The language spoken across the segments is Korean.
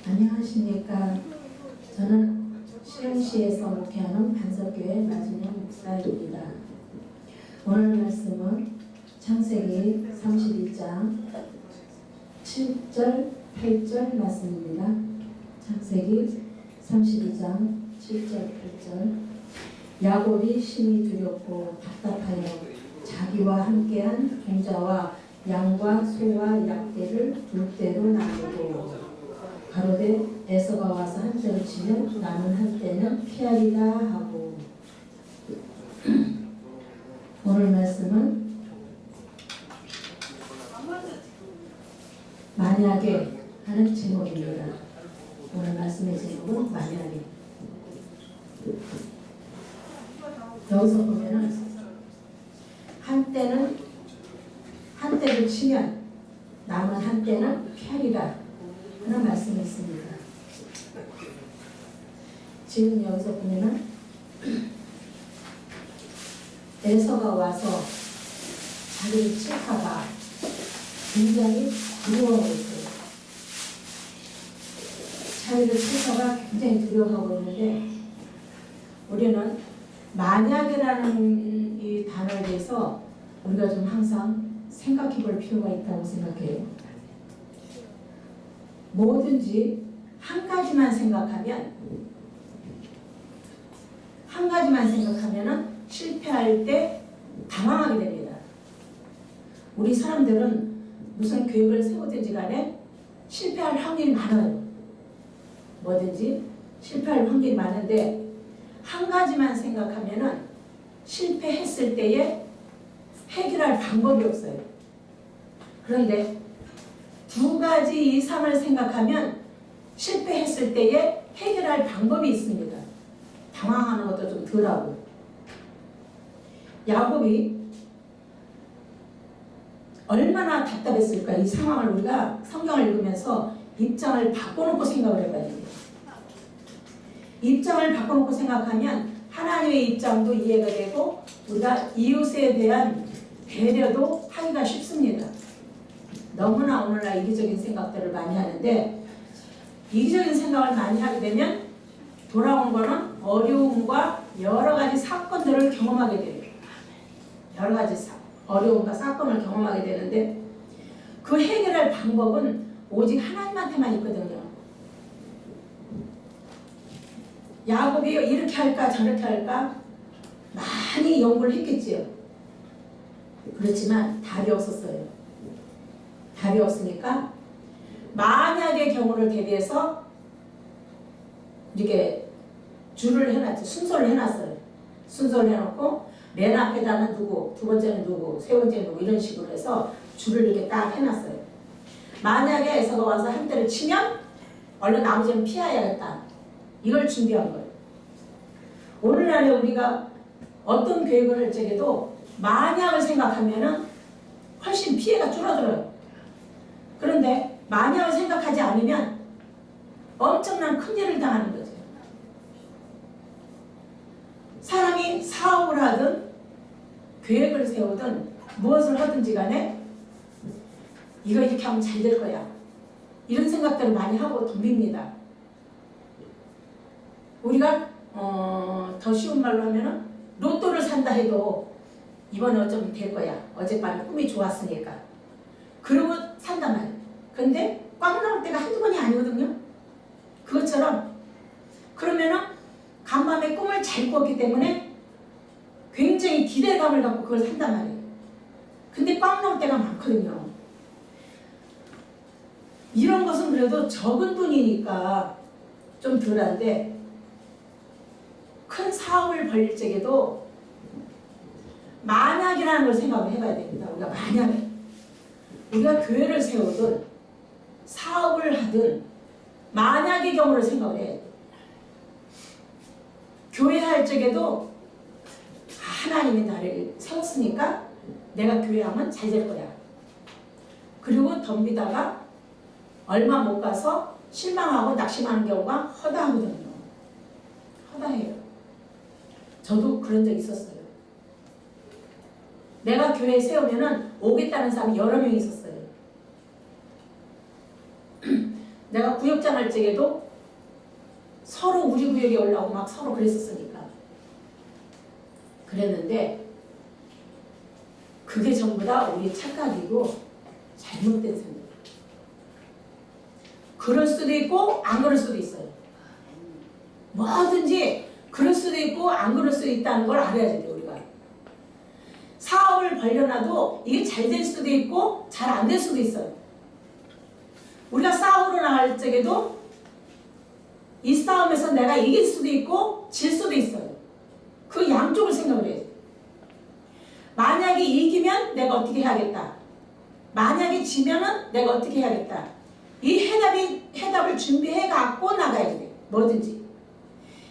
안녕하십니까. 저는 시흥시에서 목회하는 반석교회 마진영 목사입니다. 오늘 말씀은 창세기 32장 7절 8절 말씀입니다. 창세기 32장 7절 8절. 야곱이 심히 두렵고 답답하여 자기와 함께한 동자와 양과 소와 약대를 두 떼로 나누고 가로되 에서가 와서 한 떼를 치면 나는 한 떼는 피하리라 하고. 오늘 말씀은 만약에 하는 제목입니다. 오늘 말씀의 제목은 만약에. 여기서 보면은 한 떼를 치면 남은 한 떼는 피하리라 그런 말씀이 있습니다. 지금 여기서 보면은 에서가 와서 자기를 칠까봐 굉장히 두려워하고 있어요. 자기를 칠까봐 굉장히 두려워하고 있는데, 우리는 만약이라는 이 단어에 대해서 우리가 좀 항상 생각해 볼 필요가 있다고 생각해요. 뭐든지 한 가지만 생각하면은 실패할 때 당황하게 됩니다. 우리 사람들은 무슨 계획을 세우든지 간에 실패할 확률이 많아요. 뭐든지 실패할 확률이 많은데, 한 가지만 생각하면은 실패했을 때에 해결할 방법이 없어요. 그런데 두 가지 이상을 생각하면 실패했을 때에 해결할 방법이 있습니다. 당황하는 것도 좀 덜하고. 야곱이 얼마나 답답했을까. 이 상황을 우리가 성경을 읽으면서 입장을 바꿔놓고 생각을 해봐야 돼요. 입장을 바꿔놓고 생각하면 하나님의 입장도 이해가 되고 우리가 이웃에 대한 배려도 하기가 쉽습니다. 너무나 오늘날 이기적인 생각들을 많이 하는데, 이기적인 생각을 많이 하게 되면 돌아온 거는 어려움과 여러 가지 사건들을 경험하게 돼요. 여러 가지 어려움과 사건을 경험하게 되는데, 그 해결할 방법은 오직 하나님한테만 있거든요. 야곱이 이렇게 할까 저렇게 할까 많이 연구를 했겠지요. 그렇지만 답이 없었어요. 답이 없으니까 만약의 경우를 대비해서 이렇게 줄을 해놨죠. 순서를 해놨어요. 순서를 해놓고 맨 앞에다는 누구, 두 번째는 누구, 세 번째는 누구, 이런 식으로 해서 줄을 이렇게 딱 해놨어요. 만약에 에서가 와서 한 대를 치면 얼른 나머지는 피해야겠다. 이걸 준비한 거예요. 오늘날에 우리가 어떤 계획을 할 적에도 만약을 생각하면은 훨씬 피해가 줄어들어요. 그런데 만약을 생각하지 않으면 엄청난 큰일을 당하는 거죠. 사람이 사업을 하든 계획을 세우든 무엇을 하든지 간에 이거 이렇게 하면 잘 될 거야. 이런 생각들을 많이 하고 덤빕니다. 우리가 더 쉬운 말로 하면은 로또를 산다 해도 이번에 어쩌면 될 거야. 어젯밤에 꿈이 좋았으니까. 그러고 산단 말이에요. 근데 꽝 나올 때가 한두 번이 아니거든요. 그것처럼 그러면은 간밤에 꿈을 잘 꿨기 때문에 굉장히 기대감을 갖고 그걸 산단 말이에요. 근데 꽝 나올 때가 많거든요. 이런 것은 그래도 적은 돈이니까 좀 덜한데, 큰 사업을 벌릴 적에도 만약이라는 걸 생각을 해봐야 됩니다. 우리가 만약에 우리가 교회를 세우든 사업을 하든 만약의 경우를 생각을 해야 돼요. 교회 할 적에도 하나님이 나를 세웠으니까 내가 교회하면 잘 될 거야. 그리고 덤비다가 얼마 못 가서 실망하고 낙심하는 경우가 허다하거든요. 허다해요. 저도 그런 적 있었어요. 내가 교회에 세우면은 오겠다는 사람이 여러 명 있었어요. 내가 구역장 할 적에도 서로 우리 구역에 올라오고 막 서로 그랬었으니까. 그랬는데 그게 전부 다 우리 착각이고 잘못된 생각. 그럴 수도 있고 안 그럴 수도 있어요. 뭐든지 그럴 수도 있고 안 그럴 수도 있다는 걸 알아야 돼요. 우리가 사업을 벌려놔도 이게 잘 될 수도 있고 잘 안 될 수도 있어요. 우리가 싸우러 나갈 적에도 이 싸움에서 내가 이길 수도 있고 질 수도 있어요. 그 양쪽을 생각을 해야 돼요. 만약에 이기면 내가 어떻게 해야겠다. 만약에 지면은 내가 어떻게 해야겠다. 이 해답을 준비해 갖고 나가야 돼요. 뭐든지.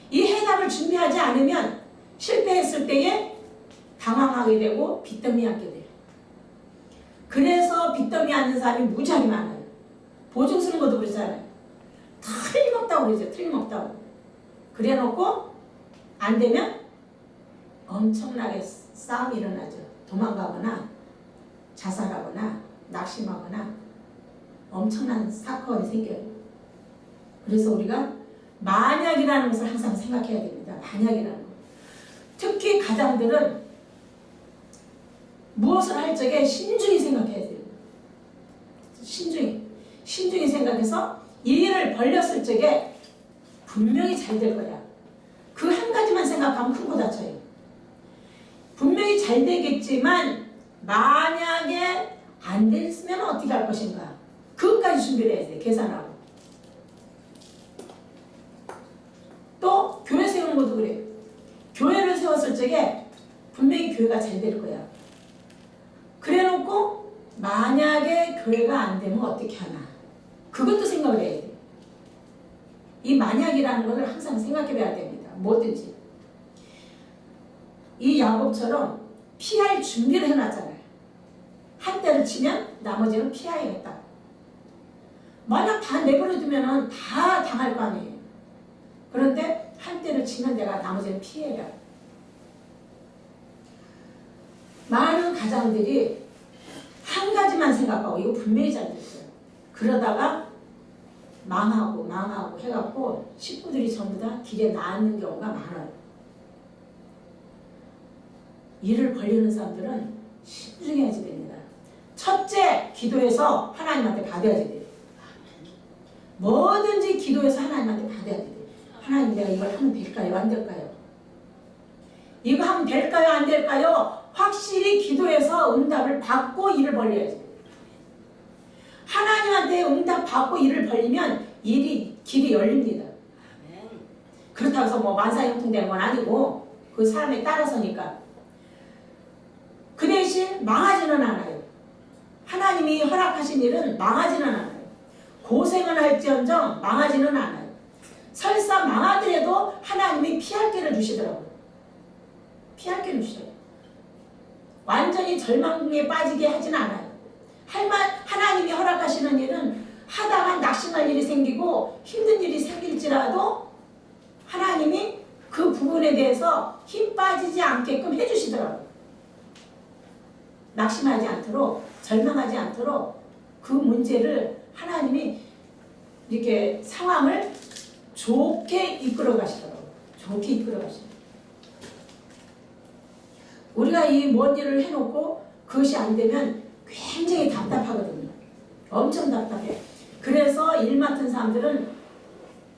이 해답을 준비하지 않으면 실패했을 때에 당황하게 되고 빚더미 앉게 돼요. 그래서 빚더미 앉는 사람이 무지하게 많아요. 보증 쓰는 것도 그렇잖아요. 틀림없다고 그러죠. 틀림없다고. 그래 놓고 안 되면 엄청나게 싸움이 일어나죠. 도망가거나 자살하거나 낙심하거나 엄청난 사건이 생겨요. 그래서 우리가 만약이라는 것을 항상 생각해야 됩니다. 만약이라는 것. 특히 가장들은 무엇을 할 적에 신중히 생각해야 돼요. 신중히 생각해서 이 일을 벌렸을 적에 분명히 잘 될 거야. 그 한 가지만 생각하면 크고 다쳐요. 분명히 잘 되겠지만 만약에 안 됐으면 어떻게 할 것인가. 그것까지 준비를 해야 돼. 계산하고. 또 교회 세우는 것도 그래요. 교회를 세웠을 적에 분명히 교회가 잘 될 거야. 그래 놓고 만약에 교회가 안 되면 어떻게 하나. 그것도 생각을 해야 돼. 이 만약이라는 것을 항상 생각해 봐야 됩니다. 뭐든지. 이 야곱처럼 피할 준비를 해놨잖아요. 한 대를 치면 나머지는 피해야겠다. 만약 다 내버려두면 다 당할 거 아니에요. 그런데 한 대를 치면 내가 나머지는 피해야. 많은 가장들이 한 가지만 생각하고 이거 분명히 잘 됐어요. 그러다가 망하고 해갖고 식구들이 전부 다 길에 나앉는 경우가 많아요. 일을 벌리는 사람들은 신중해야지 됩니다. 첫째, 기도해서 하나님한테 받아야 돼요. 뭐든지 기도해서 하나님한테 받아야 돼요. 하나님, 내가 이걸 하면 될까요? 안 될까요? 이거 하면 될까요? 안 될까요? 확실히 기도해서 응답을 받고 일을 벌려야지. 하나님한테 응답 받고 일을 벌리면 길이 열립니다. 그렇다고 해서 뭐 만사형통되는 건 아니고 그 사람에 따라서니까. 그 대신 망하지는 않아요. 하나님이 허락하신 일은 망하지는 않아요. 고생은 할지언정 망하지는 않아요. 설사 망하더라도 하나님이 피할 길을 주시더라고요. 피할 길을 주셔요. 완전히 절망에 빠지게 하진 않아요. 하나님이 허락하시는 일은 하다가 낙심할 일이 생기고 힘든 일이 생길지라도 하나님이 그 부분에 대해서 힘 빠지지 않게끔 해주시더라고요. 낙심하지 않도록, 절망하지 않도록 그 문제를 하나님이 이렇게 상황을 좋게 이끌어 가시더라고요. 좋게 이끌어 가시더라고요. 우리가 이 먼 일을 해놓고 그것이 안 되면 굉장히 답답하거든요. 엄청 답답해. 그래서 일 맡은 사람들은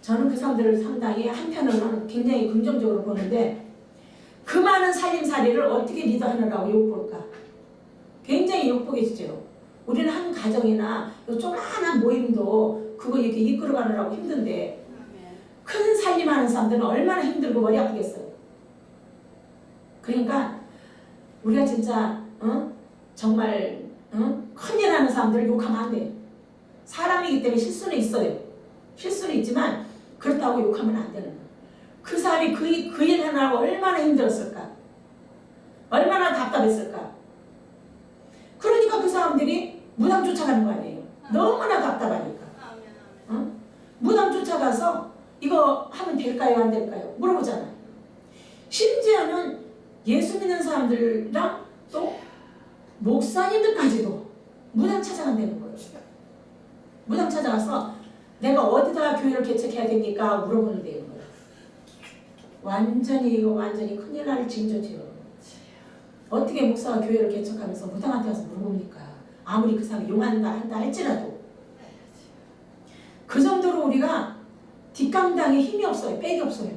저는 그 사람들을 상당히 한편으로는 굉장히 긍정적으로 보는데 그 많은 살림살이를 어떻게 리더하느라고 욕볼까? 굉장히 욕보겠죠. 우리는 한 가정이나 조그마한 모임도 그거 이렇게 이끌어가느라고 힘든데 큰 살림하는 사람들은 얼마나 힘들고 머리 아프겠어요. 그러니까 우리가 진짜 정말 큰일 하는 사람들을 욕하면 안 돼요. 사람이기 때문에 실수는 있어요. 실수는 있지만 그렇다고 욕하면 안 되는 거예요. 그 사람이 그 일 하느라고 얼마나 힘들었을까? 얼마나 답답했을까? 그러니까 그 사람들이 무당 쫓아가는 거 아니에요. 너무나 답답하니까. 무당 쫓아가서 이거 하면 될까요? 안 될까요? 물어보잖아요. 심지어는 예수 믿는 사람들이랑 또 목사님들까지도 무당 찾아간다는 거예요. 무당 찾아가서 내가 어디다 교회를 개척해야 됩니까? 물어보는 데인 거예요. 완전히 큰일 날 징조지요. 어떻게 목사가 교회를 개척하면서 무당한테 가서 물어봅니까? 아무리 그 사람이 용한다 한다 할지라도. 그 정도로 우리가 뒷감당에 힘이 없어요. 백이 없어요.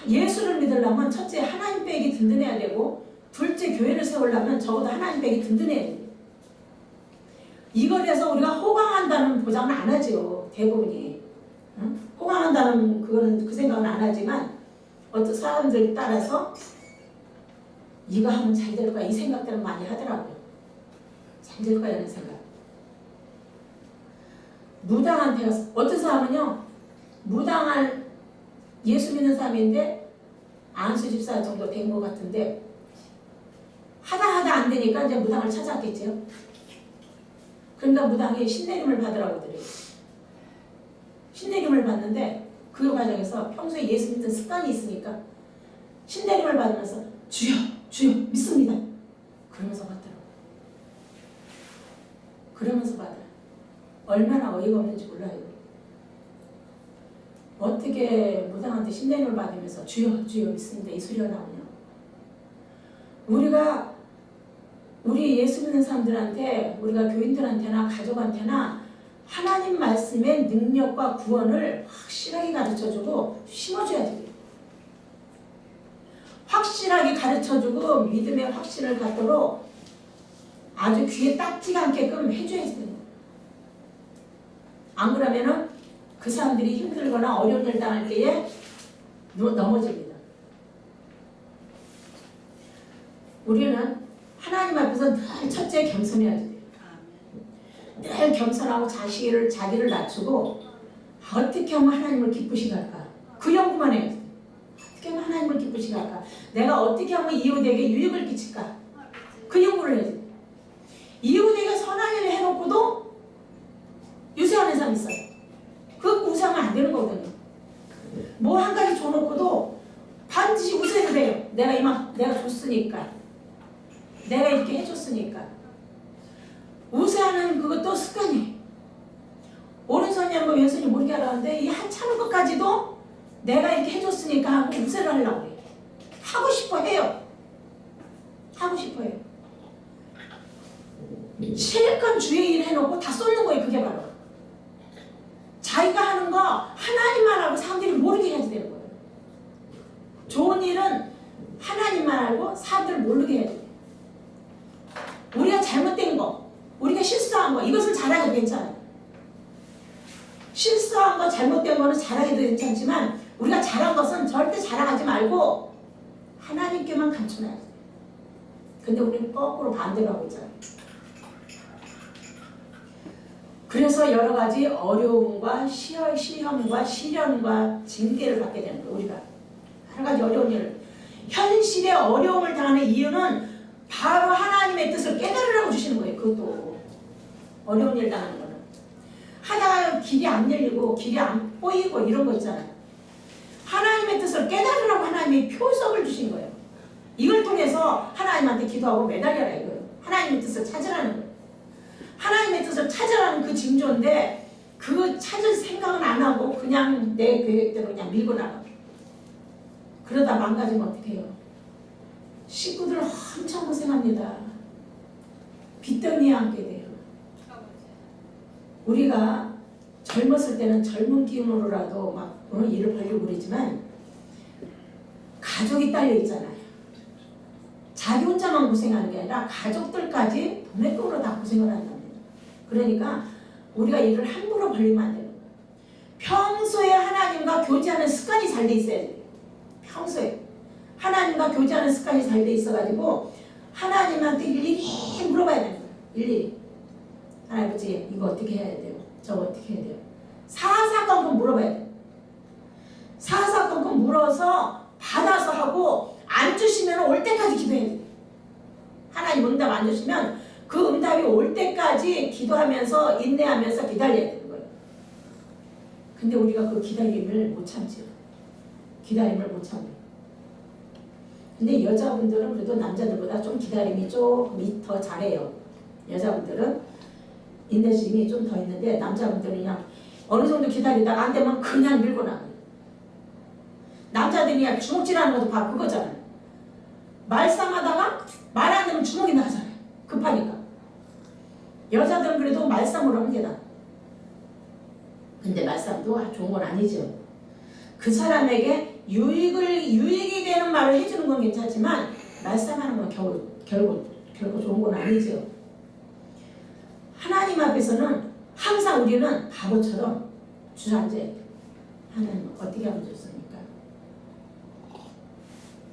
예수를 믿으려면 첫째 하나님 백이 든든해야 되고, 둘째 교회를 세우려면 적어도 하나님 백이 든든해야 돼요. 이걸 해서 우리가 호강한다는 보장은 안 하죠. 대부분이. 응? 호강한다는 그거는 그 생각은 안 하지만 어떤 사람들 따라서 이거 하면 잘 될 거야 이 생각들은 많이 하더라고요. 잘 될 거야 이런 생각. 무당한테 가서 어떤 사람은요 무당할 예수 믿는 사람인데 안수 집사 정도 된 것 같은데 하다 안 되니까 이제 무당을 찾았겠죠. 그러니까 무당이 신내림을 받으라고 그래요. 신내림을 받는데 그 과정에서 평소에 예수 믿는 습관이 있으니까 신내림을 받으면서 주여 믿습니다. 그러면서 받더라고요. 그러면서 받아요. 얼마나 어이가 없는지 몰라요. 어떻게 무당한테 신내림을 받으면서 주여 믿습니다 이 소리가 나오냐. 우리 예수 믿는 사람들한테, 우리가 교인들한테나 가족한테나 하나님 말씀의 능력과 구원을 확실하게 가르쳐주고 심어줘야 돼요. 확실하게 가르쳐주고 믿음의 확신을 갖도록 아주 귀에 딱지가 않게끔 해줘야 돼요. 안 그러면은 그 사람들이 힘들거나 어려운 일 당할 때에 넘어집니다. 우리는 하나님 앞에서 늘 첫째 겸손해야 돼요. 늘 겸손하고 자기를 낮추고 어떻게 하면 하나님을 기쁘시게 할까? 그 연구만 해야 돼요. 어떻게 하면 하나님을 기쁘시게 할까? 내가 어떻게 하면 이웃에게 유익을 끼칠까? 그 연구를 해야 돼요. 이웃에게 선한 일을 해놓고도 유세하는 사람이 있어요. 그거 우세하면 안 되는 거거든요. 뭐 한 가지 줘놓고도 반드시 우세를 해요. 내가 줬으니까. 내가 이렇게 해줬으니까. 우세하는 그것도 습관이에요. 오른손이 하는 거 왼손이 모르게 하라는데 이 하찮은 것까지도 내가 이렇게 해줬으니까 하고 우세를 하려고 해요. 하고 싶어 해요. 실컷 주의 일 해놓고 다 쏟는 거예요. 그게 바로 자기가 하는 거 하나님만 알고 사람들이 모르게 해야지 되는 거예요. 좋은 일은 하나님만 알고 사람들을 모르게 해야 돼요. 우리가 잘못된 거, 우리가 실수한 거, 이것은 잘하게 괜찮아요. 실수한 거, 잘못된 거는 잘하게도 괜찮지만 우리가 잘한 것은 절대 자랑하지 말고 하나님께만 감춰놔야 돼요. 근데 우리는 거꾸로 반대로 하고 있잖아요. 그래서 여러 가지 어려움과 시험과 시련과 징계를 받게 되는 거예요. 우리가 여러 가지 어려운 일을, 현실의 어려움을 당하는 이유는 바로 하나님의 뜻을 깨달으라고 주시는 거예요. 그것도 어려운 일 당하는 거는 하다가 길이 안 열리고 길이 안 보이고 이런 거 있잖아요. 하나님의 뜻을 깨달으라고 하나님이 표석을 주신 거예요. 이걸 통해서 하나님한테 기도하고 매달려라 이거예요. 하나님의 뜻을 찾으라는 거예요. 하나님의 뜻을 찾으라는 그 징조인데 그거 찾을 생각은 안 하고 그냥 내 계획대로 그냥 밀고 나가. 그러다 망가지면 어떻게 해요? 식구들 엄청 고생합니다. 빚더미에 앉게 돼요. 우리가 젊었을 때는 젊은 기운으로라도 막 일을 벌리고 그러지만 가족이 딸려 있잖아요. 자기 혼자만 고생하는 게 아니라 가족들까지 도매금으로 다 고생을 한답니다. 그러니까 우리가 일을 함부로 벌리면 안 돼요. 평소에 하나님과 교제하는 습관이 잘 돼 있어야 돼요. 평소에 하나님과 교제하는 습관이 잘 돼 있어가지고 하나님한테 일일이 물어봐야 됩니다. 일일이. 하나님 아버지 이거 어떻게 해야 돼요? 저거 어떻게 해야 돼요? 사사건건 물어봐야 돼요. 사사건건 물어서 받아서 하고 안 주시면 올 때까지 기도해야 돼요. 하나님 응답 안 주시면 그 응답이 올 때까지 기도하면서 인내하면서 기다려야 되는 거예요. 근데 우리가 그 기다림을 못 참죠. 기다림을 못 참아요. 근데 여자분들은 그래도 남자들보다 좀 기다림이 조금 더 잘해요. 여자분들은 인내심이 좀 더 있는데 남자분들은 그냥 어느 정도 기다리다가 안 되면 그냥 밀고 나가요. 남자들이 그냥 주먹질하는 것도 바로 그거잖아요. 말싸움하다가 말 안 되면 주먹이 나잖아요. 급하니까. 여자들은 그래도 말싸움을 하면 되다. 근데 말싸움도 좋은 건 아니죠. 그 사람에게 유익이 되는 말을 해주는 건 괜찮지만 말싸움하는 건 결국 좋은 건 아니죠. 하나님 앞에서는 항상 우리는 바보처럼 주저앉아야 돼요. 하나님 어떻게 하면 좋습니까?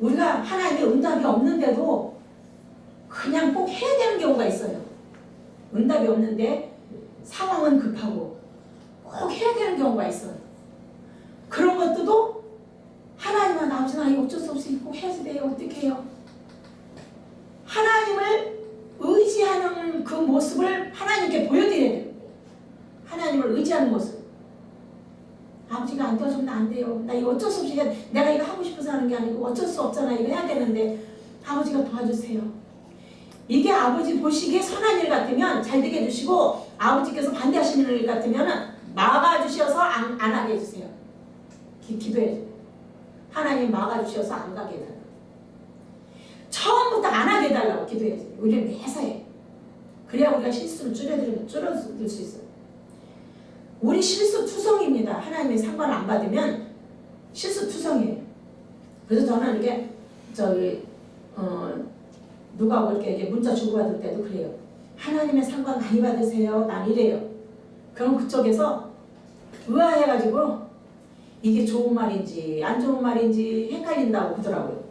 우리가 하나님의 응답이 없는데도 그냥 꼭 해야 되는 경우가 있어요. 응답이 없는데 상황은 급하고 꼭 해야 되는 경우가 있어요. 그런 것도 하나님은 아버지 나 이거 어쩔 수 없이 꼭 해야지 돼요. 어떻게 해요? 하나님을 의지하는 그 모습을 하나님께 보여드려야 돼요. 하나님을 의지하는 모습. 아버지가 안 도와주면 안 돼요. 나 이거 어쩔 수 없이 내가 이거 하고 싶어서 하는 게 아니고 어쩔 수 없잖아. 이거 해야 되는데 아버지가 도와주세요. 이게 아버지 보시기에 선한 일 같으면 잘 되게 해주시고 아버지께서 반대하시는 일 같으면 막아주셔서 안 하게 해주세요. 기도해줘요. 하나님 막아주셔서 안 가게 해달라고. 처음부터 안 하게 해달라고 기도해줘요. 우리는 매사에. 그래야 우리가 실수를 줄여들 수 있어요. 우리 실수투성입니다. 하나님의 상관을 안 받으면 실수투성이에요. 그래서 저는 이렇게 누가 이렇게 문자 주고받을 때도 그래요. 하나님의 상관 많이 받으세요. 난 이래요. 그럼 그쪽에서 의아해가지고 이게 좋은 말인지 안 좋은 말인지 헷갈린다고 하더라고요.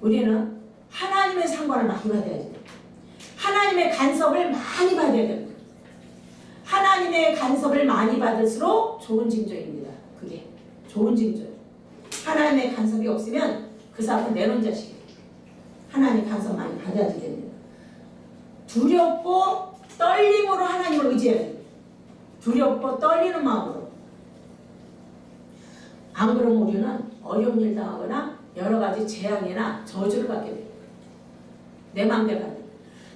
우리는 하나님의 상관을 많이 받아야 돼요. 하나님의 간섭을 많이 받아야 됩니다. 하나님의 간섭을 많이 받을수록 좋은 징조입니다. 그게 좋은 징조예요. 하나님의 간섭이 없으면 그 사람은 내놓은 자식이에요. 하나님 간섭 많이 받아야 됩니다. 두렵고 떨림으로 하나님을 의지해야 됩니다. 두렵고 떨리는 마음으로. 안 그러면 우리는 어려운 일 당하거나 여러 가지 재앙이나 저주를 받게 됩니다. 내 마음대로 가는.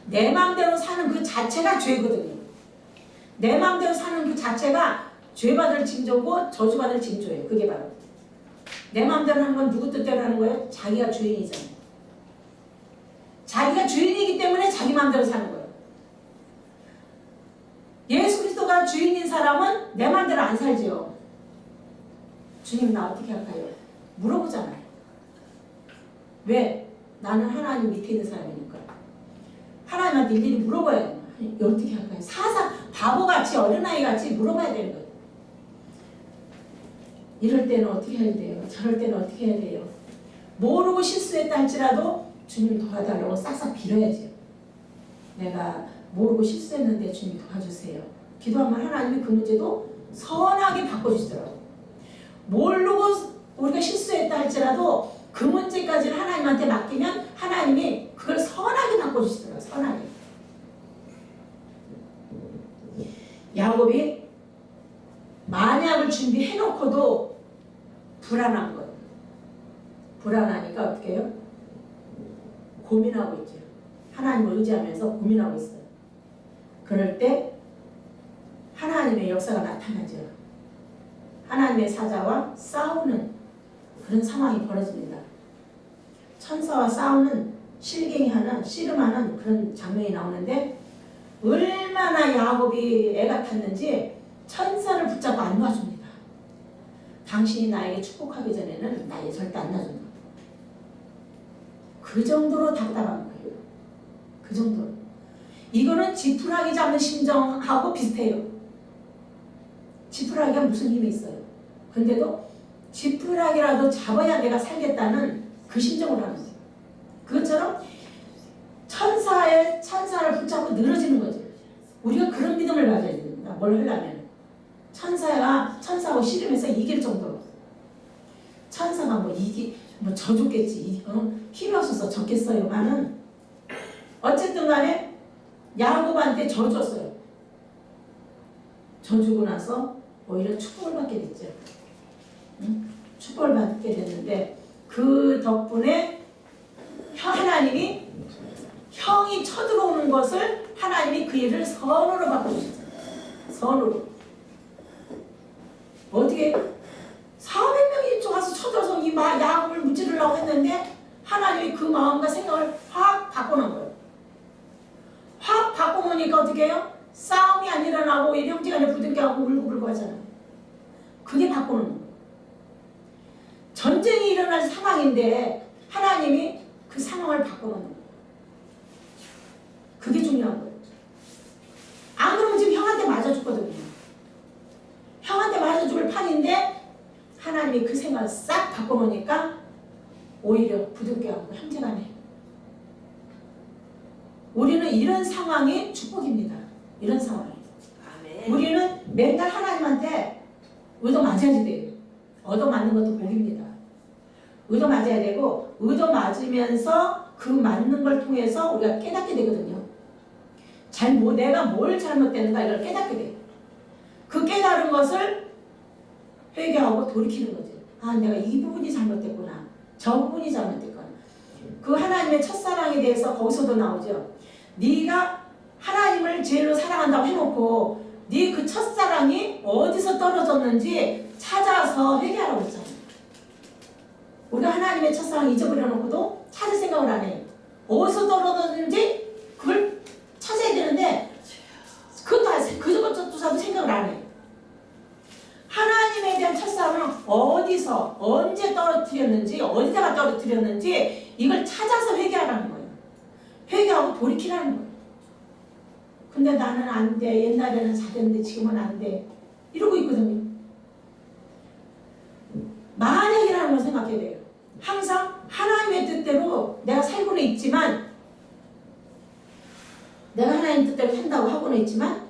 내 마음대로 사는 그 자체가 죄거든요. 내 마음대로 사는 그 자체가 죄받을 징조고 저주받을 징조예요. 그게 바로 내 마음대로 하는 건 누구 뜻대로 하는 거예요? 자기가 주인이잖아요. 자기가 주인이기 때문에 자기 마음대로 사는 거예요. 예수 그리스도가 주인인 사람은 내 마음대로 안 살지요. 주님 나 어떻게 할까요? 물어보잖아요. 왜? 나는 하나님 밑에 있는 사람이니까. 하나님한테 일일이 물어봐야 돼요. 어떻게 할까요? 바보같이 어린아이같이 물어봐야 되는 거예요. 이럴 때는 어떻게 해야 돼요? 저럴 때는 어떻게 해야 돼요? 모르고 실수했다 할지라도 주님 도와달라고 싹싹 빌어야죠. 내가 모르고 실수했는데 주님 도와주세요. 기도하면 하나님이 그 문제도 선하게 바꿔주시더라고요. 모르고 우리가 실수했다 할지라도 그 문제까지는 하나님한테 맡기면 하나님이 그걸 선하게 바꿔주시더라고요. 선하게. 야곱이 만약을 준비해놓고도 불안한 거예요. 불안하니까 어떻게 해요? 고민하고 있죠. 하나님을 의지하면서 고민하고 있어요. 그럴 때 하나님의 역사가 나타나죠. 하나님의 사자와 싸우는 그런 상황이 벌어집니다. 천사와 싸우는 실갱이하는 씨름하는 그런 장면이 나오는데 얼마나 야곱이 애가 탔는지 천사를 붙잡고 안 놔줍니다. 당신이 나에게 축복하기 전에는 나에게 절대 안 놔준다. 그 정도로 답답한 거예요. 그 정도로. 이거는 지푸라기 잡는 심정하고 비슷해요. 지푸라기가 무슨 힘이 있어요. 근데도 지푸라기라도 잡아야 내가 살겠다는 그 심정으로 하는 거예요. 그것처럼 천사를 붙잡고 늘어지는 거죠. 우리가 그런 믿음을 가져야 됩니다. 뭘 하려면 천사하고 씨름해서 이길 정도로. 천사가 져줬겠지. 힘이 없어서 졌겠어요만은 어쨌든 간에 야곱한테 져줬어요. 져주고 나서 오히려 축복을 받게 됐죠. 축복을 받게 됐는데 그 덕분에 하나님이 형이 쳐들어오는 것을 하나님이 그 일을 선으로 바꿔주셨어요. 선으로. 어떻게 400명이 와서 쳐들어서 이 야곱을 무찌르려고 했는데 하나님이 그 마음과 생각을 확 바꿔놓은 거예요. 확 바꿔놓으니까 어떻게 해요? 싸움이 안 일어나고 이 형제간에 부둥켜갖고 울고불고 하잖아요. 그게 바꿔놓은 거예요. 전쟁이 일어날 상황인데 하나님이 그 상황을 바꿔놓는 거예요. 그게 중요한 거예요. 안 그러면 지금 형한테 맞아 죽거든요. 형한테 맞아 죽을 판인데 하나님이 그 생각을 싹 바꿔놓으니까 오히려 부둥켜갖고 형제간에. 우리는 이런 상황이 축복입니다. 이런 상황이. 아멘. 우리는 맨날 하나님한테 얻어맞아야 돼요. 얻어맞는 것도 복입니다. 얻어맞아야 되고 얻어맞으면서 그 맞는 걸 통해서 우리가 깨닫게 되거든요. 내가 뭘 잘못됐는가 이걸 깨닫게 돼요. 그 깨달은 것을 회개하고 돌이키는 거죠. 아, 내가 이 부분이 잘못됐구나. 저 부분이 잘못됐구나. 그 하나님의 첫사랑에 대해서 거기서도 나오죠. 네가 하나님을 제일로 사랑한다고 해놓고 네 그 첫사랑이 어디서 떨어졌는지 찾아서 회개하라고 했잖아요. 우리가 하나님의 첫사랑 잊어버려놓고도 찾을 생각을 안 해요. 어디서 떨어졌는지 그걸 찾아야 되는데 그것조차도 생각을 안 해요. 하나님에 대한 첫사랑은 어디서 언제 떨어뜨렸는지 어디다가 떨어뜨렸는지 이걸 찾아서 회개하라는 거예요. 회개하고 돌이키라는 거예요. 근데 나는 안 돼. 옛날에는 잘했는데 지금은 안 돼. 이러고 있거든요. 만약이라는 걸 생각해야 돼요. 항상 하나님의 뜻대로 내가 살고는 있지만 내가 하나님 뜻대로 산다고 하고는 있지만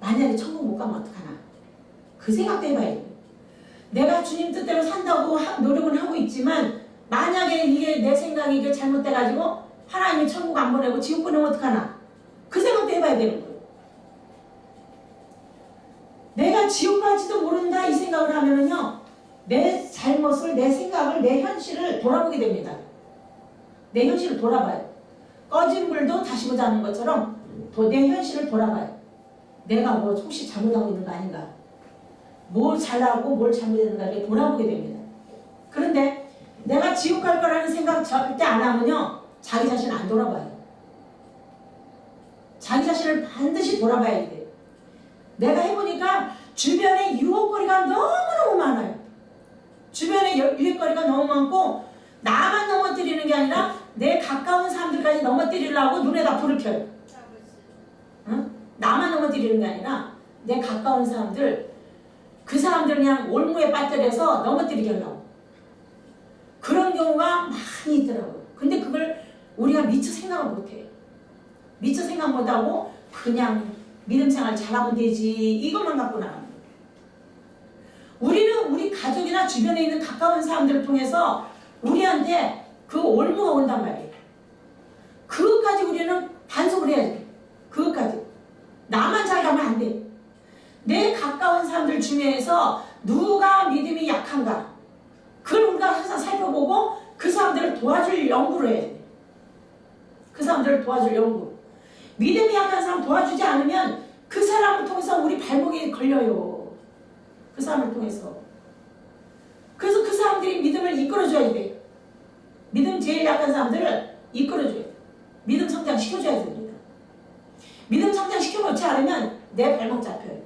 만약에 천국 못 가면 어떡하나. 그 생각도 해봐야 돼요. 내가 주님 뜻대로 산다고 노력은 하고 있지만 만약에 이게 내 생각이 이게 잘못돼가지고 하나님이 천국 안 보내고 지옥 보내면 어떡하나. 그 생각도 해봐야 되는 거예요. 내가 지옥 갈지도 모른다 이 생각을 하면은요, 내 잘못을, 내 생각을, 내 현실을 돌아보게 됩니다. 내 현실을 돌아봐요. 꺼진 불도 다시 보자는 것처럼 내 현실을 돌아봐요. 내가 뭐 혹시 잘못하고 있는 거 아닌가? 뭘 잘하고 뭘 잘못했는가를 돌아보게 됩니다. 그런데 내가 지옥 갈 거라는 생각 절대 안 하면요, 자기 자신 안 돌아봐요. 자기 자신을 반드시 돌아봐야 돼요. 내가 해보니까 주변에 유혹거리가 너무너무 많아요. 주변에 유혹거리가 너무 많고 나만 넘어뜨리는 게 아니라 내 가까운 사람들까지 넘어뜨리려고 눈에다 불을 켜요. 응? 나만 넘어뜨리는 게 아니라 내 가까운 사람들, 그 사람들 그냥 올무에 빠뜨려서 넘어뜨리게 하려고. 그런 경우가 많이 있더라고요. 근데 그걸 우리가 미처 생각을 못해요. 미처 생각 못하고 그냥 믿음생활 잘하면 되지 이것만 갖고 나가는 거예요. 우리는 우리 가족이나 주변에 있는 가까운 사람들을 통해서 우리한테 그 올무가 온단 말이에요. 그것까지 우리는 반성을 해야 돼요. 그것까지. 나만 잘 가면 안 돼. 내 가까운 사람들 중에서 누가 믿음이 약한가, 그걸 우리가 항상 살펴보고 그 사람들을 도와줄 연구를 해야 돼. 그 사람들을 도와줄 연구. 믿음이 약한 사람 도와주지 않으면 그 사람을 통해서 우리 발목에 걸려요. 그 사람을 통해서. 그래서 그 사람들이 믿음을 이끌어줘야 돼. 믿음 제일 약한 사람들을 이끌어줘야 돼. 믿음 성장 시켜줘야 됩니다. 믿음 성장 시켜놓지 않으면 내 발목 잡혀요.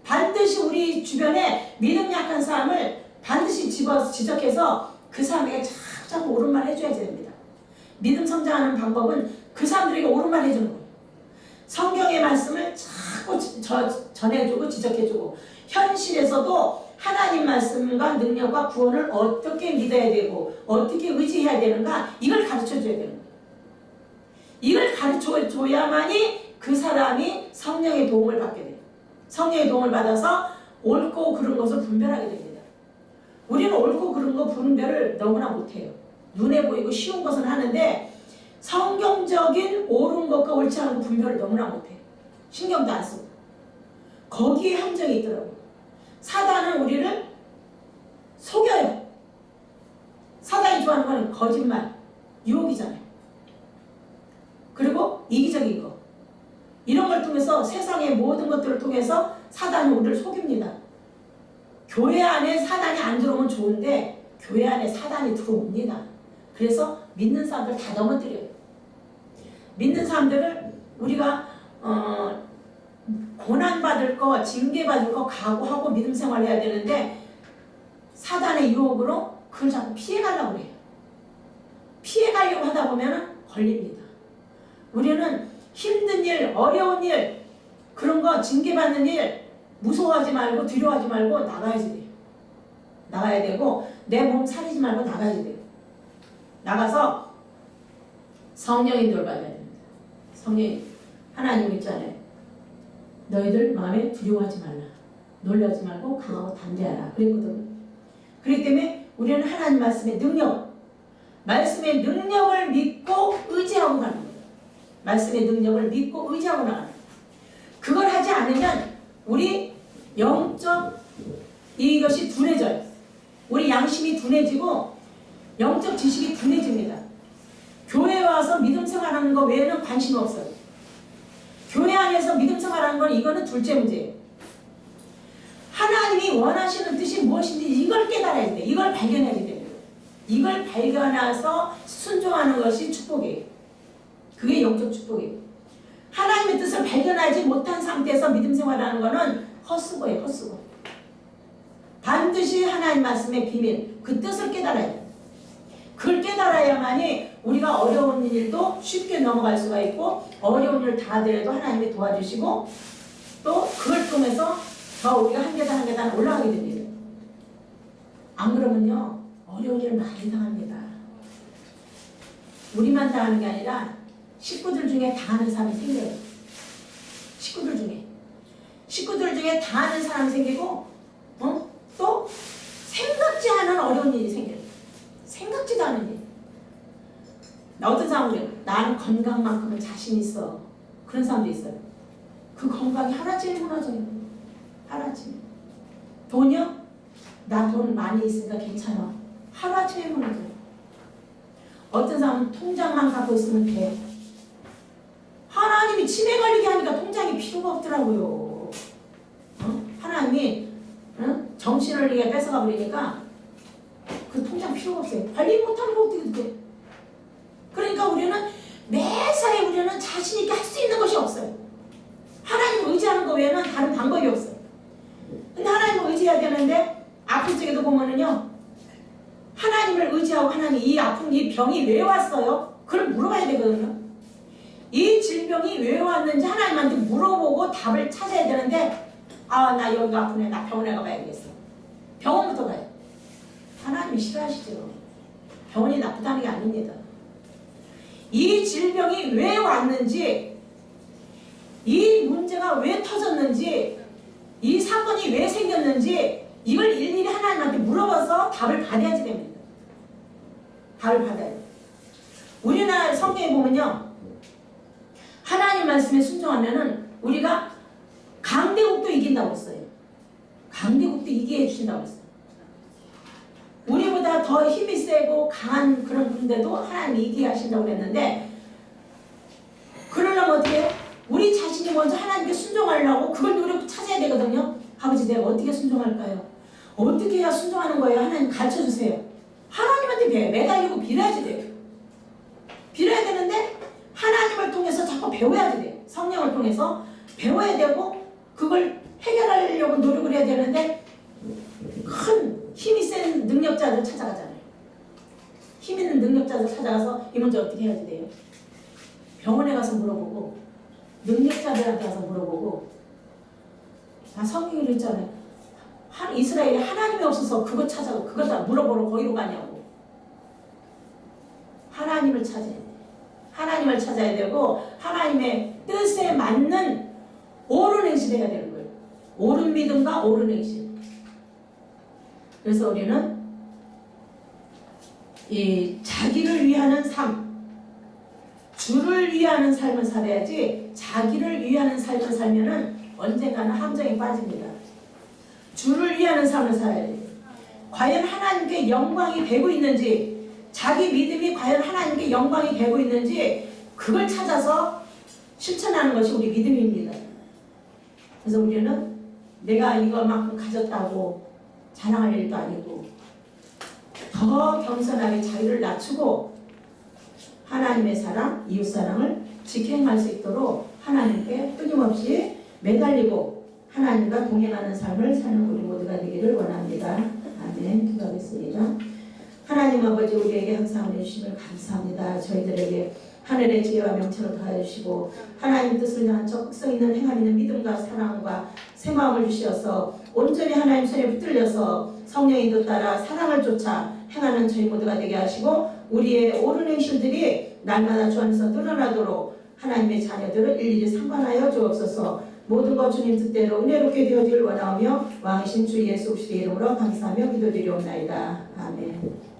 반드시 우리 주변에 믿음 약한 사람을 반드시 지적해서 그 사람에게 자꾸 옳은 말 해줘야 됩니다. 믿음 성장하는 방법은 그 사람들에게 옳은 말 해주는 거예요. 성경의 말씀을 자꾸 전해주고 지적해주고, 현실에서도 하나님 말씀과 능력과 구원을 어떻게 믿어야 되고 어떻게 의지해야 되는가, 이걸 가르쳐줘야 되는 거예요. 이걸 가르쳐줘야만이 그 사람이 성령의 도움을 받게 돼요. 성령의 도움을 받아서 옳고 그른 것을 분별하게 됩니다. 우리는 옳고 그른 거 분별을 너무나 못해요. 눈에 보이고 쉬운 것은 하는데 성경적인 옳은 것과 옳지 않은 것 분별을 너무나 못해요. 신경도 안 쓰고. 거기에 함정이 있더라고요. 사단은 우리를 속여요. 사단이 좋아하는 건 거짓말, 유혹이잖아요. 그리고 이기적인 거. 이런 걸 통해서 세상의 모든 것들을 통해서 사단이 우리를 속입니다. 교회 안에 사단이 안 들어오면 좋은데 교회 안에 사단이 들어옵니다. 그래서 믿는 사람들 다 넘어뜨려요. 믿는 사람들을 우리가 고난받을 거, 징계받을 거 각오하고 믿음 생활해야 되는데 사단의 유혹으로 그걸 자꾸 피해가려고 해요. 피해가려고 하다 보면 걸립니다. 우리는 힘든 일, 어려운 일, 그런 거 징계받는 일 무서워하지 말고 두려워하지 말고 나가야지 돼요. 나가야 되고 내 몸 사리지 말고 나가야지 돼요. 나가서 성령 인도를 받아야 됩니다. 성령 하나님 있잖아요. 너희들 마음에 두려워하지 말라. 놀라지 말고 강하고 담대하라. 그랬거든요. 그렇기 때문에 우리는 하나님 말씀의 능력, 말씀의 능력을 믿고 의지하고 가는 거예요. 말씀의 능력을 믿고 의지하고 나가는 거예요. 그걸 하지 않으면 우리 영적 이것이 둔해져요. 우리 양심이 둔해지고 영적 지식이 둔해집니다. 교회에 와서 믿음 생활하는 거 외에는 관심 없어요. 교회 안에서 믿음 생활하는 건 이거는 둘째 문제예요. 하나님이 원하시는 뜻이 무엇인지 이걸 깨달아야 돼. 이걸 발견해야 돼. 이걸 발견해서 순종하는 것이 축복이에요. 그게 영적 축복이에요. 하나님의 뜻을 발견하지 못한 상태에서 믿음 생활하는 거는 헛수고예요. 헛수고. 반드시 하나님 말씀의 비밀, 그 뜻을 깨달아야 돼요. 그걸 깨달아야만이 우리가 어려운 일도 쉽게 넘어갈 수가 있고 어려운 일 다 하더라도 하나님이 도와주시고 또 그걸 통해서 더 우리가 한 계단 한 계단 올라가게 됩니다. 안 그러면요 어려운 일을 많이 당합니다. 우리만 당하는 게 아니라 식구들 중에 당하는 사람이 생겨요. 식구들 중에 당하는 사람이 생기고 또 생각지 않은 어려운 일이 생겨요. 생각지도 않은 일. 어떤 사람은 그래요. 나는 건강만큼은 자신 있어. 그런 사람도 있어요. 그 건강이 하나쯤 무너져요. 하나쯤. 돈이요? 나 돈 많이 있으니까 괜찮아. 하루아침에 무너져요. 어떤 사람은 통장만 갖고 있으면 돼. 하나님이 치매 걸리게 하니까 통장이 필요가 없더라고요. 하나님이 정신을 이게 뺏어가 버리니까 그 통장 필요가 없어요. 관리 못하는 거 어떻게 돼? 그러니까 우리는 매사에 우리는 자신 있게 할 수 있는 것이 없어요. 하나님을 의지하는 것 외에는 다른 방법이 없어요. 근데 하나님을 의지해야 되는데 아픈 쪽에도 보면은요 하나님을 의지하고 하나님 이 아픈 이 병이 왜 왔어요? 그걸 물어봐야 되거든요. 이 질병이 왜 왔는지 하나님한테 물어보고 답을 찾아야 되는데 나 여기가 아프네. 나 병원에 가봐야겠어. 병원부터 가요. 하나님이 싫어하시죠. 병원이 나쁘다는 게 아닙니다. 이 질병이 왜 왔는지 이 문제가 왜 터졌는지 이 사건이 왜 생겼는지 이걸 일일이 하나님한테 물어봐서 답을 받아야지 됩니다. 답을 받아야 돼요. 우리나라 성경에 보면요 하나님 말씀에 순종하면은 우리가 강대국도 이긴다고 했어요. 강대국도 이기게 해주신다고 했어요. 우리보다 더 힘이 세고 강한 그런 군대도 하나님이 이기게 하신다고 그랬는데 그러려면 어떻게 해요? 우리 자신이 먼저 하나님께 순종하려고 그걸 노력 찾아야 되거든요. 아버지 내가 어떻게 순종할까요? 어떻게 해야 순종하는 거예요? 하나님 가르쳐주세요. 하나님한테 매달리고 빌어야지 돼요. 빌어야 되는데 하나님을 통해서 자꾸 배워야지 돼요. 성령을 통해서 배워야 되고 그걸 해결하려고 노력을 해야 되는데 큰 힘이 센 능력자들 찾아가잖아요. 힘 있는 능력자들 찾아가서 이 문제 어떻게 해야지 돼요? 병원에 가서 물어보고 능력자들한테 가서 물어보고 성경이 그랬잖아요. 이스라엘에 하나님이 없어서 그거 찾아고 그거 다 물어보러 거기로 가냐고. 하나님을 찾아야 돼요. 하나님을 찾아야 되고 하나님의 뜻에 맞는 옳은 행실을 해야 되는 거예요. 옳은 믿음과 옳은 행실. 그래서 우리는 이 자기를 위하는 삶, 주를 위하는 삶을 살아야지 자기를 위하는 삶을 살면은 언젠가는 함정에 빠집니다. 주를 위하는 삶을 살아야 돼요. 과연 하나님께 영광이 되고 있는지 자기 믿음이 과연 하나님께 영광이 되고 있는지 그걸 찾아서 실천하는 것이 우리 믿음입니다. 그래서 우리는 내가 이것만큼 가졌다고 자랑할 일도 아니고 더 겸손하게 자기를 낮추고 하나님의 사랑, 이웃 사랑을 지켜 행할 수 있도록 하나님께 끊임없이 매달리고 하나님과 동행하는 삶을 사는 우리 모두가 되기를 원합니다. 아멘. 기도하겠습니다. 하나님 아버지, 우리에게 항상 은혜 주심을 감사합니다. 저희들에게 하늘의 지혜와 명철을 더하여주시고 하나님 뜻을 향한 적극성 있는 행함 있는 믿음과 사랑과 새 마음을 주시어서 온전히 하나님 손에 붙들려서 성령의 인도 따라 사랑을 쫓아 행하는 저희 모두가 되게 하시고 우리의 옳은 행실들이 날마다 주 안에서 늘어나도록 하나님의 자녀들을 일일이 상관하여 주옵소서. 모든 것 주님 뜻대로 은혜롭게 되어지길 원하며 왕이신 주 예수 그리스도의 이름으로 감사하며 기도드리옵나이다. 아멘.